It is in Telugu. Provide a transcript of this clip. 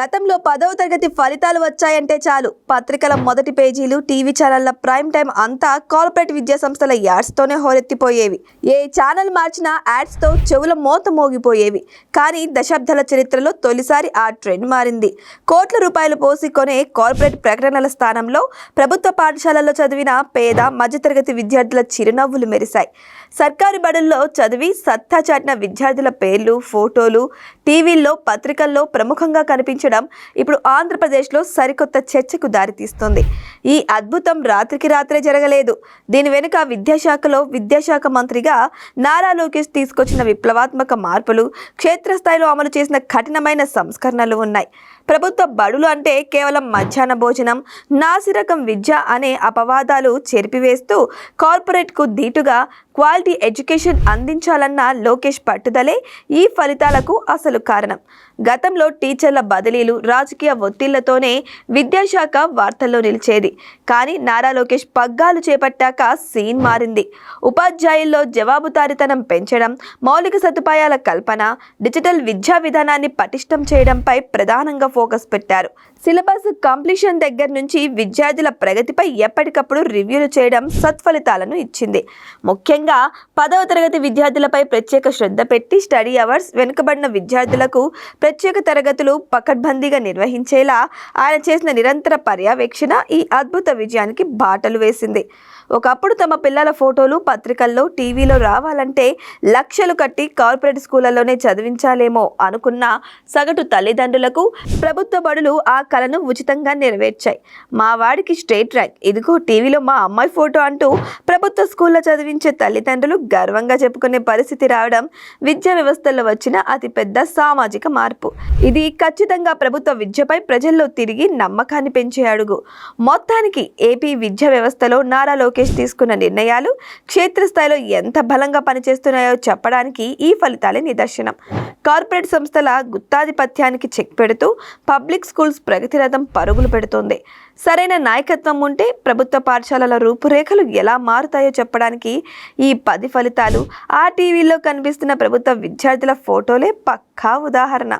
గతంలో 10వ తరగతి ఫలితాలు వచ్చాయంటే చాలు పత్రికల మొదటి పేజీలు, టీవీ ఛానళ్ల ప్రైమ్ టైం అంతా కార్పొరేట్ విద్యా సంస్థల యాడ్స్తోనే హోరెత్తిపోయేవి. ఏ ఛానల్ మార్చినా యాడ్స్తో చెవుల మోత మోగిపోయేవి. కానీ దశాబ్దాల చరిత్రలో తొలిసారి ఆ ట్రెండ్ మారింది. కోట్ల రూపాయలు పోసి కొనే కార్పొరేట్ ప్రకటనల స్థానంలో ప్రభుత్వ పాఠశాలల్లో చదివిన పేద మధ్యతరగతి విద్యార్థుల చిరునవ్వులు మెరిశాయి. సర్కారు బడుల్లో చదివి సత్తా చాటిన విద్యార్థుల పేర్లు, ఫోటోలు టీవీల్లో, పత్రికల్లో ప్రముఖంగా కనిపించడం ఇప్పుడు ఆంధ్రప్రదేశ్లో సరికొత్త చర్చకు దారితీస్తుంది. ఈ అద్భుతం రాత్రికి రాత్రే జరగలేదు. దీని వెనుక విద్యాశాఖ మంత్రిగా నారా లోకేష్ తీసుకొచ్చిన విప్లవాత్మక మార్పులు, క్షేత్రస్థాయిలో అమలు చేసిన కఠినమైన సంస్కరణలు ఉన్నాయి. ప్రభుత్వ బడులు అంటే కేవలం మధ్యాహ్న భోజనం, నాసిరకం విద్య అనే అపవాదాలు చెరిపివేస్తూ కార్పొరేట్కు ధీటుగా క్వాలిటీ ఎడ్యుకేషన్ అందించాలన్న లోకేష్ పట్టుదలే ఈ ఫలితాలకు అసలు కారణం. గతంలో టీచర్ల బదిలీలు, రాజకీయ ఒత్తిళ్లతోనే విద్యాశాఖ వార్తల్లో నిలిచేది. కానీ నారా లోకేష్ పగ్గాలు చేపట్టాక సీన్ మారింది. ఉపాధ్యాయుల్లో జవాబుదారీతనం పెంచడం, మౌలిక సదుపాయాల కల్పన, డిజిటల్ విద్యా విధానాన్ని పటిష్టం చేయడంపై ప్రధానంగా ఫోకస్ పెట్టారు. సిలబస్ కంప్లీషన్ దగ్గర నుంచి విద్యార్థుల ప్రగతిపై ఎప్పటికప్పుడు రివ్యూలు చేయడం సత్ఫలితాలను ఇచ్చింది. ముఖ్యంగా 10వ తరగతి విద్యార్థులపై ప్రత్యేక శ్రద్ధ పెట్టి స్టడీ అవర్స్, వెనుకబడిన విద్యార్థులకు ప్రత్యేక తరగతులు పకడ్బందీగా నిర్వహించేలా ఆయన చేసిన నిరంతర పర్యవేక్షణ ఈ అద్భుత విజయానికి బాటలు వేసింది. ఒకప్పుడు తమ పిల్లల ఫోటోలు పత్రికల్లో, టీవీలో రావాలంటే లక్షలు కట్టి కార్పొరేట్ స్కూళ్లలోనే చదివించాలేమో అనుకున్న సగటు తల్లిదండ్రులకు ప్రభుత్వ బడులు ఆ కలను ఉచితంగా నెరవేర్చాయి. మా వాడికి స్టేట్ ర్యాంక్, ఇదిగో టీవీలో మా అమ్మాయి ఫోటో అంటూ ప్రభుత్వ స్కూల్లో చదివించే తల్లిదండ్రులు గర్వంగా చెప్పుకునే పరిస్థితి రావడం విద్యా వ్యవస్థలో వచ్చిన అతిపెద్ద సామాజిక మార్పు. ఇది ఖచ్చితంగా ప్రభుత్వ విద్యపై ప్రజల్లో తిరిగి నమ్మకాన్ని పెంచే అడుగు. మొత్తానికి ఏపీ విద్యా వ్యవస్థలో నారా లోకేష్ తీసుకున్న నిర్ణయాలు క్షేత్రస్థాయిలో ఎంత బలంగా పనిచేస్తున్నాయో చెప్పడానికి ఈ ఫలితాలే నిదర్శనం. కార్పొరేట్ సంస్థల గుత్తాధిపత్యానికి చెక్ పెడుతూ పబ్లిక్ స్కూల్స్ ప్రగతిరథం పరుగులు పెడుతోంది. సరైన నాయకత్వం ఉంటే ప్రభుత్వ పాఠశాలల రూపురేఖలు ఎలా మారుతాయో చెప్పడానికి ఈ 10 ఫలితాలు, ఆ టీవీలో కనిపిస్తున్న ప్రభుత్వ విద్యార్థుల ఫోటోలే పక్కా ఉదాహరణ.